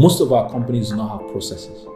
Most of our companies do not have processes.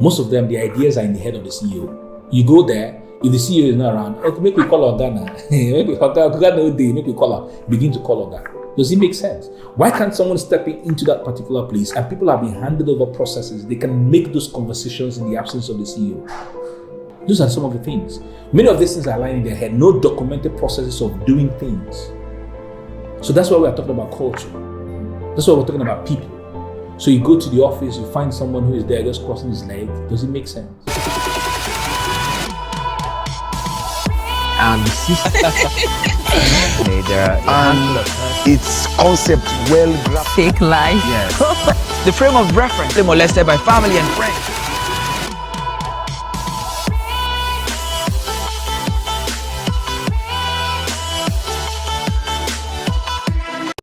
Most of them, the ideas are in the head of the CEO. You go there, if the CEO is not around, okay, make we call Organa. Make we call her. Begin to call Organa. Does it make sense? Why can't someone step into that particular place and people have been handed over processes? They can make those conversations in the absence of the CEO. Those are some of the things. Many of these things are lying in their head. No documented processes of doing things. So that's why we're talking about culture. That's why we're talking about people. So you go to the office, you find someone who is there just crossing his leg. Does it make sense? And its concept well grasped. Fake life. Yes. The frame of reference. They molested by family and friends.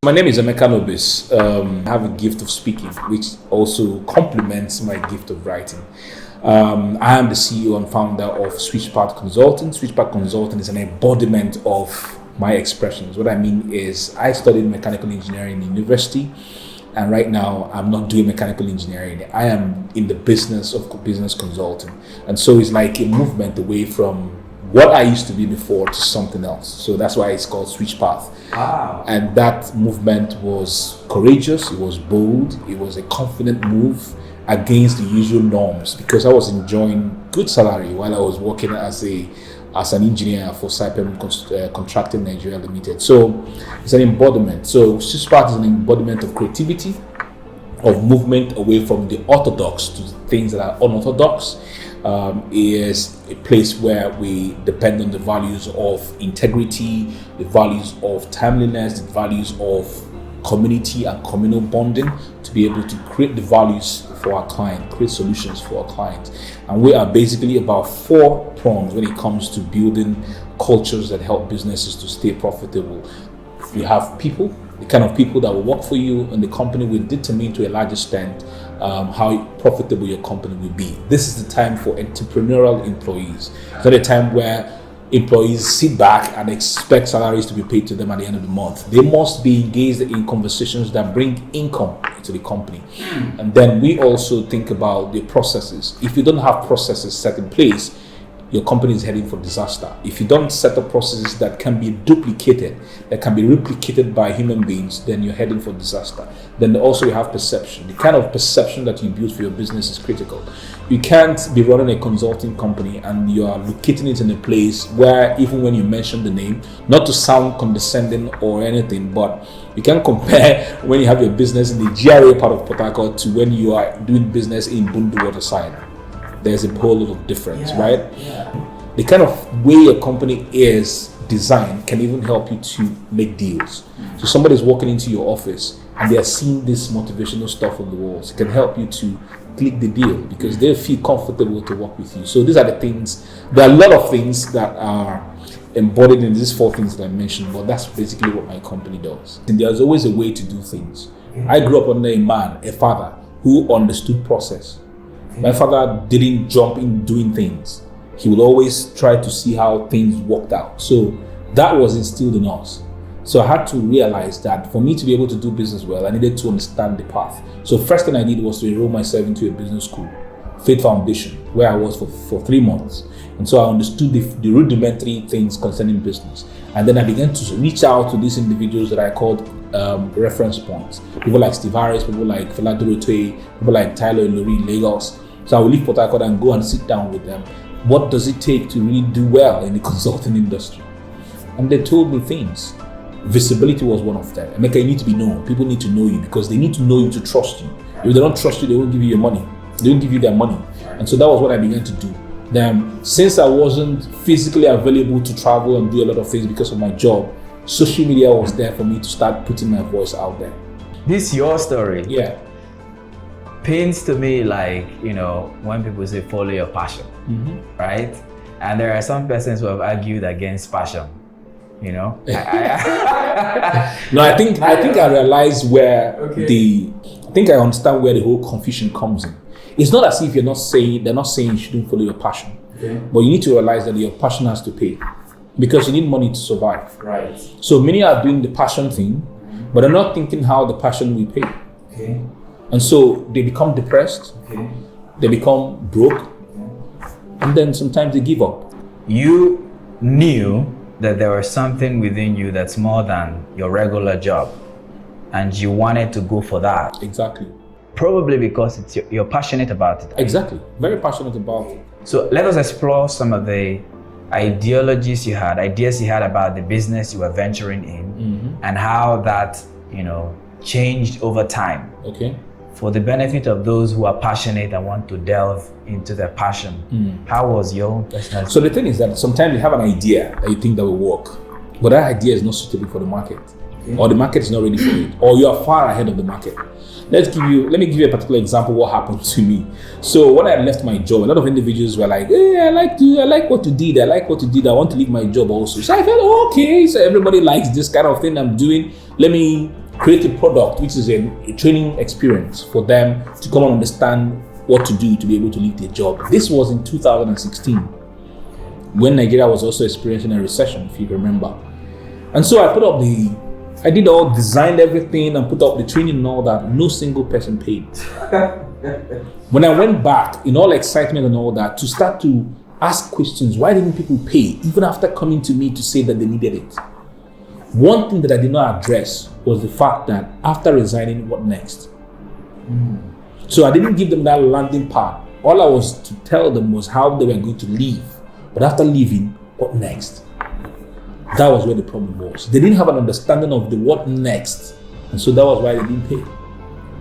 My name is Emeka Nobis. I have a gift of speaking, which also complements my gift of writing. I am the CEO and founder of Switchpath Consulting. Switchpath Consulting is an embodiment of my expressions. What I mean is I studied mechanical engineering in university, and right now I'm not doing mechanical engineering. I am in the business of business consulting. And so it's like a movement away from what I used to be before to something else. So that's why it's called Switchpath. Wow. And that movement was courageous, it was bold, it was a confident move against the usual norms, because I was enjoying good salary while I was working as an engineer for Saipem Contracting Nigeria Limited. So it's an embodiment. So Switchpath is an embodiment of creativity, of movement away from the orthodox to things that are unorthodox. Is a place where we depend on the values of integrity, the values of timeliness, the values of community and communal bonding, to be able to create the values for our client, create solutions for our clients. And we are basically about 4 prongs when it comes to building cultures that help businesses to stay profitable. We have people, the kind of people that will work for you, and the company will determine to a large extent how profitable your company will be. This is the time for entrepreneurial employees. It's not a time where employees sit back and expect salaries to be paid to them at the end of the month. They must be engaged in conversations that bring income to the company. And then we also think about the processes. If you don't have processes set in place, your company is heading for disaster. If you don't set up processes that can be duplicated, that can be replicated by human beings, then you're heading for disaster. Then also you have perception. The kind of perception that you build for your business is critical. You can't be running a consulting company and you are locating it in a place where even when you mention the name, not to sound condescending or anything, but you can compare when you have your business in the GRA part of Port Harcourt to when you are doing business in Bundu Waterside. There's a whole lot of difference, right? Yeah. The kind of way your company is designed can even help you to make deals. So somebody's walking into your office and they are seeing this motivational stuff on the walls. It can help you to click the deal because they feel comfortable to work with you. So these are the things. There are a lot of things that are embodied in these 4 things that I mentioned, but that's basically what my company does. And there's always a way to do things. I grew up under a man, a father, who understood process. My father didn't jump in doing things. He would always try to see how things worked out. So that was instilled in us. So I had to realize that for me to be able to do business well, I needed to understand the path. So first thing I did was to enroll myself into a business school, Faith Foundation, where I was for 3 months. And so I understood the rudimentary things concerning business. And then I began to reach out to these individuals that I called reference points. People like Steve Harris, people like Fela Durotoye, people like Tyler Ilori in Lagos. So I would leave Port Harcourt and go and sit down with them. What does it take to really do well in the consulting industry? And they told me things. Visibility was one of them. Emeka, you need to be known. People need to know you because they need to know you to trust you. If they don't trust you, they won't give you your money. They won't give you their money. And so that was what I began to do. Then, since I wasn't physically available to travel and do a lot of things because of my job, social media was there for me to start putting my voice out there. This your story. Yeah. Pains to me like, when people say follow your passion, right? And there are some persons who have argued against passion, No, I think I realized where I understand where the whole confusion comes in. It's not as if they're not saying you shouldn't follow your passion, but you need to realize that your passion has to pay because you need money to survive. Right. So many are doing the passion thing, but they're not thinking how the passion will pay. Okay. And so they become depressed, they become broke, and then sometimes they give up. You knew that there was something within you that's more than your regular job, and you wanted to go for that. Exactly. Probably because you're passionate about it. Exactly. Very passionate about it. So let us explore some of the ideas you had about the business you were venturing in, and how that, changed over time. Okay. For the benefit of those who are passionate and want to delve into their passion, how was your own personal? So the thing is that sometimes you have an idea that you think that will work, but that idea is not suitable for the market, or the market is not ready for it, or you are far ahead of the market. Let me give you a particular example of what happened to me. So when I left my job, a lot of individuals were like, hey, I like what you did. I want to leave my job also. So I felt, okay, so everybody likes this kind of thing I'm doing. Let me create a product, which is a training experience for them to come and understand what to do to be able to leave their job. This was in 2016, when Nigeria was also experiencing a recession, if you remember. And so I designed everything and put up the training and all that. No single person paid. When I went back, in all excitement and all that, to start to ask questions, why didn't people pay, even after coming to me to say that they needed it? One thing that I did not address was the fact that after resigning, what next? So I didn't give them that landing part. All I was to tell them was how they were going to leave. But after leaving, what next? That was where the problem was. They didn't have an understanding of the what next. And so that was why they didn't pay.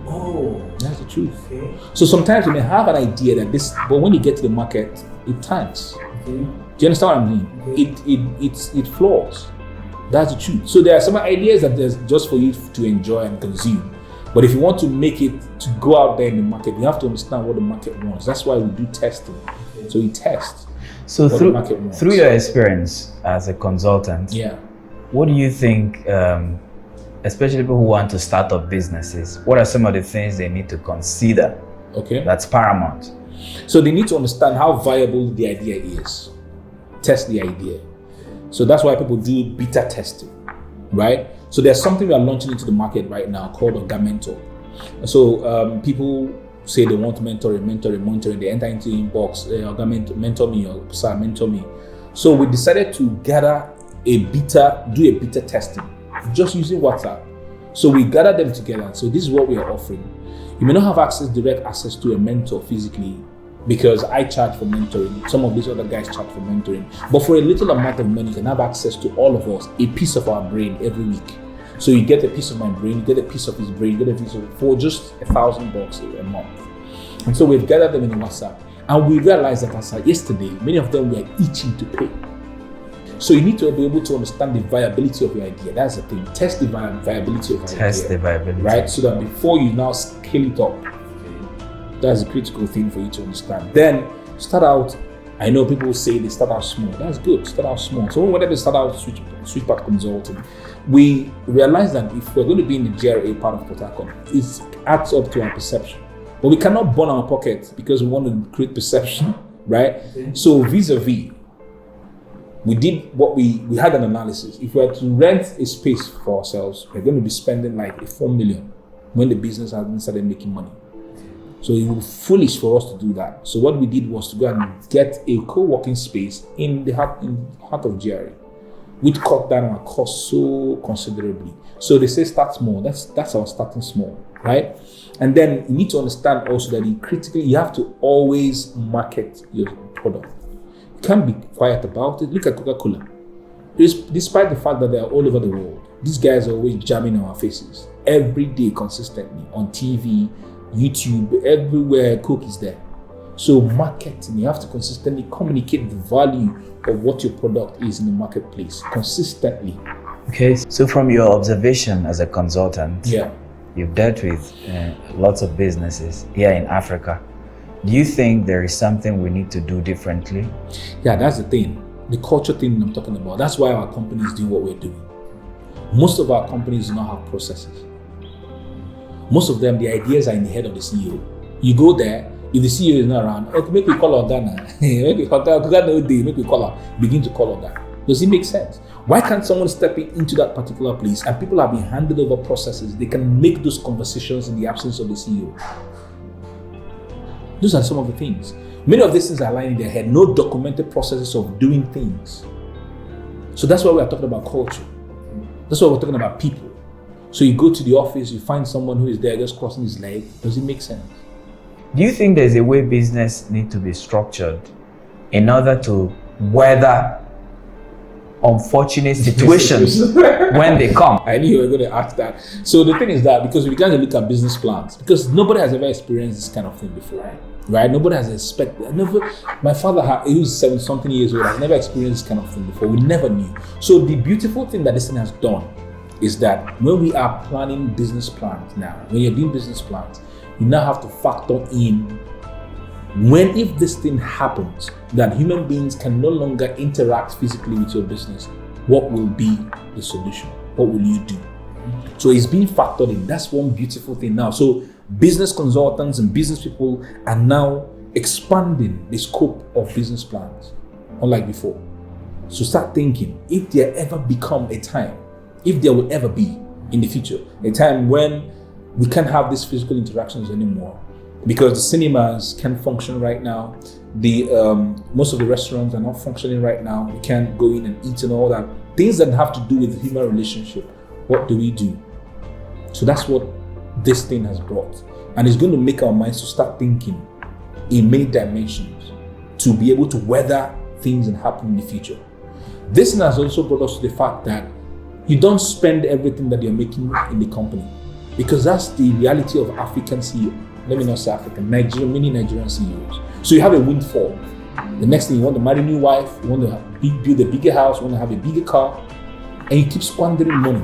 Oh, that's the truth. Okay. So sometimes you may have an idea that but when you get to the market, it tanks. Okay. Do you understand what I mean? Okay. It flaws. That's the truth. So there are some ideas that there's just for you to enjoy and consume. But if you want to make it to go out there in the market, you have to understand what the market wants. That's why we do testing. Okay. So we test. So through your experience as a consultant, what do you think, especially people who want to start up businesses, what are some of the things they need to consider? Okay. That's paramount. So they need to understand how viable the idea is. Test the idea. So that's why people do beta testing, right? So there's something we are launching into the market right now called Oga Mentor. So people say they want mentoring, they enter into the inbox, Oga mentor me, or sir, mentor me. So we decided to do a beta testing, just using WhatsApp. So we gathered them together. So this is what we are offering. You may not have direct access to a mentor physically, because I charge for mentoring. Some of these other guys charge for mentoring. But for a little amount of money, you can have access to all of us, a piece of our brain every week. So you get a piece of my brain, you get a piece of his brain, you get a piece of for just $1,000 a month. And so we've gathered them in WhatsApp. And we realized that as of yesterday, many of them were itching to pay. So you need to be able to understand the viability of your idea. That's the thing. Test the viability of your idea. Test the viability. Right? So that before you now scale it up, that's a critical thing for you to understand. Then start out. I know people say they start out small. That's good. Start out small. So whenever they start out SwitchPart Consulting, we realize that if we're going to be in the GRA part of Port Harcourt, it adds up to our perception. But we cannot burn our pockets because we want to create perception, right? Okay. So vis-a-vis, we did what we had an analysis. If we had to rent a space for ourselves, we're going to be spending like $4 million when the business hasn't started making money. So it would be foolish for us to do that. So what we did was to go and get a co-working space in the heart of GRA, which cut down our cost so considerably. So they say start small. That's our starting small, right? And then you need to understand also that you have to always market your product. You can't be quiet about it. Look at Coca-Cola. Despite the fact that they are all over the world, these guys are always jamming in our faces every day, consistently on TV, YouTube, everywhere. Coke is there. So marketing, you have to consistently communicate the value of what your product is in the marketplace consistently. Okay, so from your observation as a consultant, you've dealt with lots of businesses here in Africa. Do you think there is something we need to do differently? Yeah, that's the thing. The culture thing I'm talking about. That's why our companies do what we're doing. Most of our companies do not have processes. Most of them, the ideas are in the head of the CEO. You go there, if the CEO is not around, okay, make we call Oga now. Make we call her. Begin to call Oga. Does it make sense? Why can't someone step into that particular place and people have been handed over processes? They can make those conversations in the absence of the CEO. Those are some of the things. Many of these things are lying in their head. No documented processes of doing things. So that's why we are talking about culture. That's why we're talking about people. So you go to the office, you find someone who is there just crossing his leg. Does it make sense? Do you think there's a way business need to be structured in order to weather unfortunate situations when they come? I knew you were going to ask that. So the thing is that because we began to look at business plans, because nobody has ever experienced this kind of thing before, right? Nobody has expected. My father, he was 70-something years old, has never experienced this kind of thing before. We never knew. So the beautiful thing that this thing has done is that when we are planning business plans now, when you're doing business plans, you now have to factor in if this thing happens, that human beings can no longer interact physically with your business, what will be the solution? What will you do? So it's being factored in. That's one beautiful thing now. So business consultants and business people are now expanding the scope of business plans, unlike before. So start thinking, if there ever become a time, if there will ever be in the future, a time when we can't have these physical interactions anymore, because the cinemas can't function right now, most of the restaurants are not functioning right now, we can't go in and eat and all that, things that have to do with the human relationship, what do we do? So that's what this thing has brought, and it's going to make our minds to start thinking in many dimensions to be able to weather things and happen in the future. This thing has also brought us to the fact that you don't spend everything that you're making in the company, because that's the reality of African CEO. Let me not say African, many Nigerian CEOs. So you have a windfall. The next thing, you want to marry a new wife, you want to build a bigger house, you want to have a bigger car, and you keep squandering money.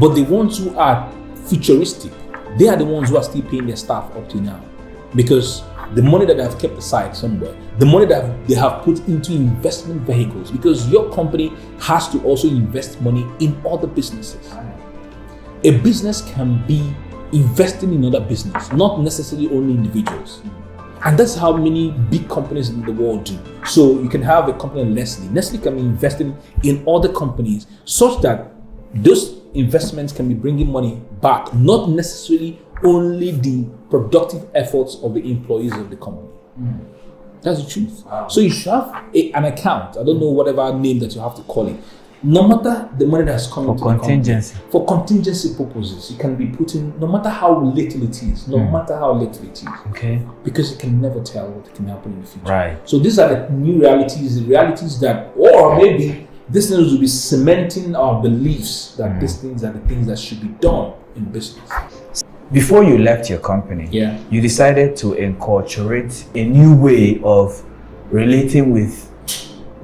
But the ones who are futuristic, they are the ones who are still paying their staff up to now, because the money that they have kept aside somewhere, the money that they have put into investment vehicles, because your company has to also invest money in other businesses. A business can be investing in other business, not necessarily only individuals. And that's how many big companies in the world do. So you can have a company like Nestle. Nestle can be investing in other companies such that those investments can be bringing money back, not necessarily only the productive efforts of the employees of the company. That's the truth. Wow. So you should have an account. I don't know whatever name that you have to call it. No matter the money that's coming to contingency. The company, for contingency purposes, it can be put in, no matter how little it is, Okay. Because you can never tell what can happen in the future. Right. So these are the new realities, the realities that, or maybe these things will be cementing our beliefs that these things are the things that should be done in business. Before you left your company, you decided to incorporate a new way of relating with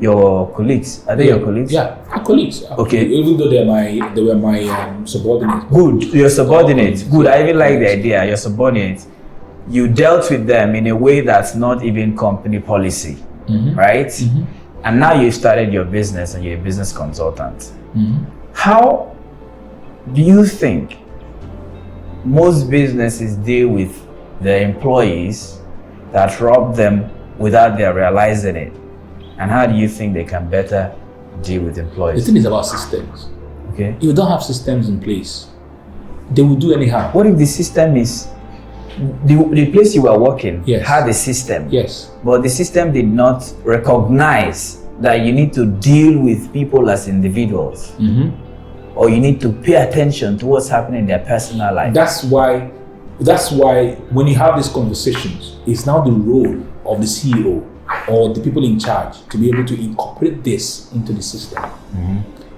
your colleagues. Are they your colleagues? Yeah, our colleagues. Okay. Even though they were my subordinates. Good. Your subordinates. Good. I even like the idea. Your subordinates. You dealt with them in a way that's not even company policy, right? And now you've started your business and you're a business consultant. How do you think most businesses deal with their employees that rob them without their realizing it? And how do you think they can better deal with employees? The thing is about systems. Okay. If you don't have systems in place, they will do anyhow. What if the system is the place you were working had a system? Yes. But the system did not recognize that you need to deal with people as individuals. Or you need to pay attention to what's happening in their personal life. That's why when you have these conversations, it's now the role of the CEO or the people in charge to be able to incorporate this into the system.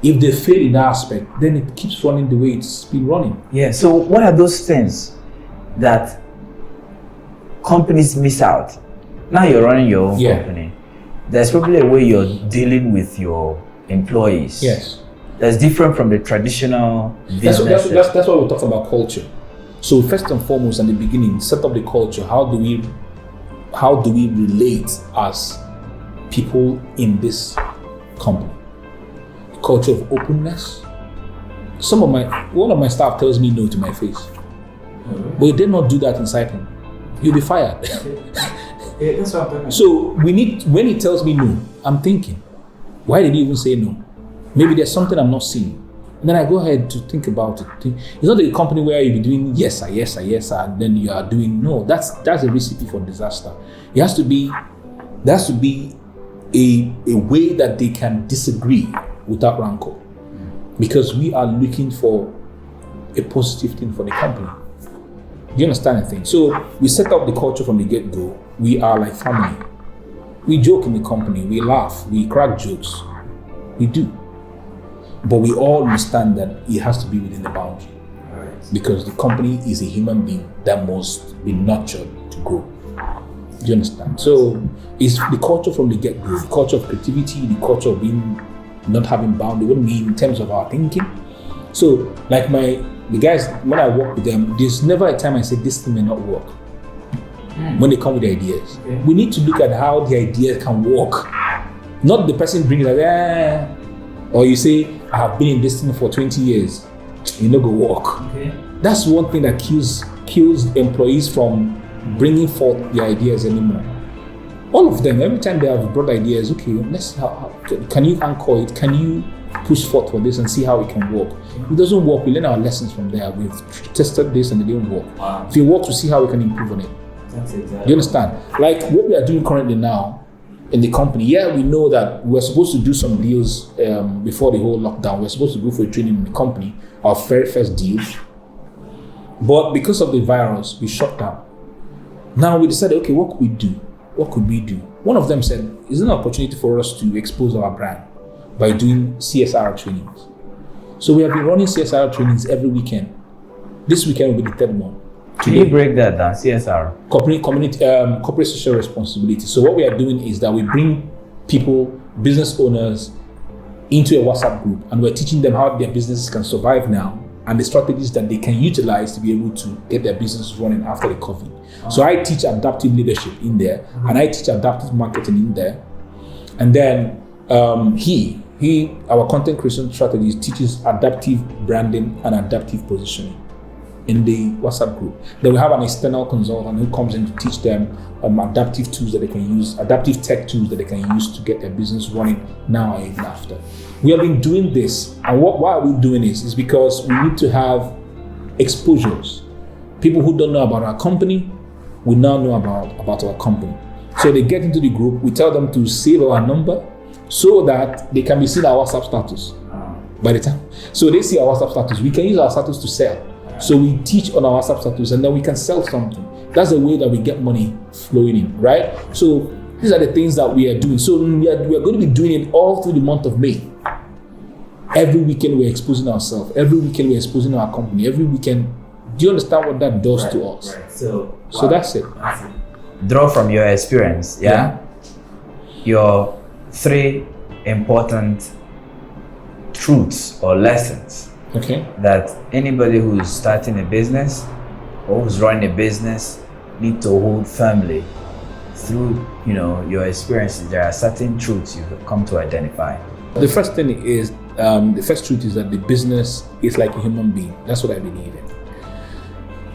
If they fail in that aspect, then it keeps running the way it's been running. Yeah, so what are those things that companies miss out? Now you're running your own company. There's probably a way you're dealing with your employees. Yes. That's different from the traditional business. That's why we're talking about culture. So first and foremost, at the beginning, set up the culture. How do we relate as people in this company? A culture of openness. One of my staff tells me no to my face. But you did not do that inside him, you'll be fired. Yeah, that's what I'm talking about. So when he tells me no, I'm thinking, why did he even say no? Maybe there's something I'm not seeing. And then I go ahead to think about it. It's not a company where you'll be doing yes, sir, and then you are doing no. That's a recipe for disaster. There has to be a way that they can disagree without rancor. Because we are looking for a positive thing for the company. Do you understand the thing? So we set up the culture from the get-go. We are like family. We joke in the company, we laugh, we crack jokes. We do. But we all understand that it has to be within the boundary. Right. Because the company is a human being that must be nurtured to grow. Do you understand? So it's the culture from the get-go, the culture of creativity, the culture of being not having boundary, what I mean in terms of our thinking. So like the guys, when I work with them, there's never a time I say this thing may not work. When they come with ideas. Okay. We need to look at how the ideas can work. Not the person brings like, or you say, I have been in this thing for 20 years. You know, go work. Okay. That's one thing that kills employees from bringing forth the ideas anymore. All of them, every time they have brought ideas, okay, let's can you anchor it? Can you push forth for this and see how it can work? If it doesn't work, we learn our lessons from there. We've tested this and it didn't work. Wow. If it works, we see how we can improve on it. That's it. Do you understand? Like what we are doing currently now in the company, we know that we're supposed to do some deals before the whole lockdown. We're supposed to go for a training in the company, our very first deal. But because of the virus, we shut down. Now we decided, okay, what could we do? What could we do? One of them said, is there an opportunity for us to expose our brand by doing CSR trainings? So we have been running CSR trainings every weekend. This weekend will be the third one. Can you break that down? CSR? Corporate social responsibility. So what we are doing is that we bring people, business owners, into a WhatsApp group, and we're teaching them how their businesses can survive now and the strategies that they can utilize to be able to get their business running after the COVID. So I teach adaptive leadership in there, and I teach adaptive marketing in there. And then our content creation strategist teaches adaptive branding and adaptive positioning in the WhatsApp group. Then we have an external consultant who comes in to teach them adaptive tools that they can use, adaptive tech tools that they can use to get their business running now and even after. We have been doing this, and why are we doing this? Is because we need to have exposures. People who don't know about our company, we now know about our company. So they get into the group, we tell them to save our number so that they can be seen our WhatsApp status by the time. So they see our WhatsApp status, we can use our status to sell. So we teach on our WhatsApp status and then we can sell something. That's the way that we get money flowing in, right? So these are the things that we are doing. So we are going to be doing it all through the month of May. Every weekend we're exposing ourselves. Every weekend we're exposing our company. Every weekend. Do you understand what that does to us? Right. So that's it. Draw from your experience, your 3 important truths or lessons. Okay. That anybody who's starting a business or who's running a business need to hold firmly through, your experiences. There are certain truths you've come to identify. The first thing is, the first truth is that the business is like a human being. That's what I believe in.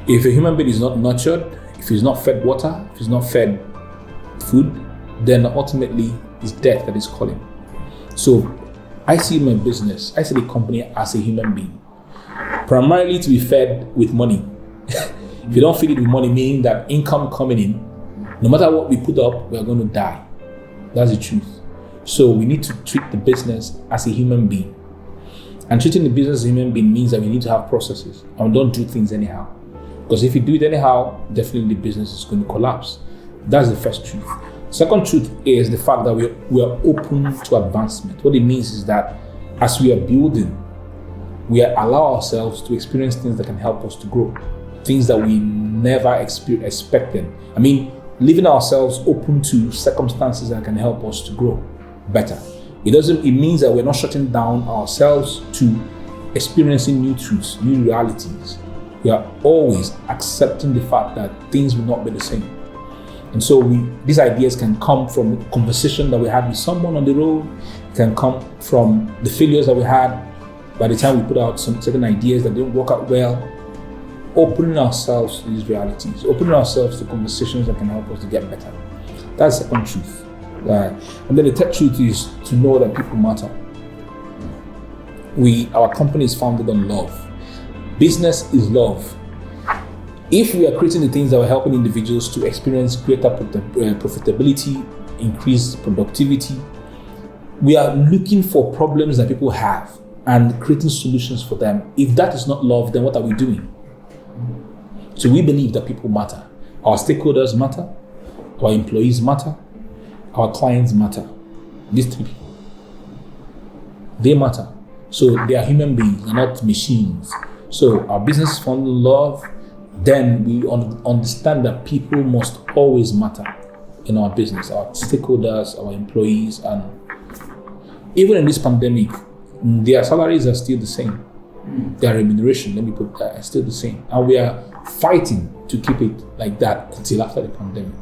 If a human being is not nurtured, if he's not fed water, if he's not fed food, then ultimately it's death that is calling. So I see my business, I see the company as a human being, primarily to be fed with money. If you don't feed it with money, meaning that income coming in, no matter what we put up, we are going to die. That's the truth. So we need to treat the business as a human being. And treating the business as a human being means that we need to have processes and we don't do things anyhow. Because if you do it anyhow, definitely the business is going to collapse. That's the first truth. Second truth is the fact that we are open to advancement. What it means is that as we are building, we allow ourselves to experience things that can help us to grow, things that we never expected. I mean, leaving ourselves open to circumstances that can help us to grow better. It means that we're not shutting down ourselves to experiencing new truths, new realities. We are always accepting the fact that things will not be the same. And so these ideas can come from a conversation that we had with someone on the road. It can come from the failures that we had by the time we put out some certain ideas that didn't work out well. Opening ourselves to these realities, opening ourselves to conversations that can help us to get better. That's the second truth. And then the third truth is to know that people matter. Our company is founded on love. Business is love. If we are creating the things that are helping individuals to experience greater profitability, increased productivity, we are looking for problems that people have and creating solutions for them. If that is not love, then what are we doing? So we believe that people matter. Our stakeholders matter. Our employees matter. Our clients matter. These three people. They matter. So they are human beings, they're not machines. So our business is founded on love. Then we understand that people must always matter in our business, our stakeholders, our employees, and even in this pandemic, their salaries are still the same. Their remuneration, let me put that, is still the same. And we are fighting to keep it like that until after the pandemic.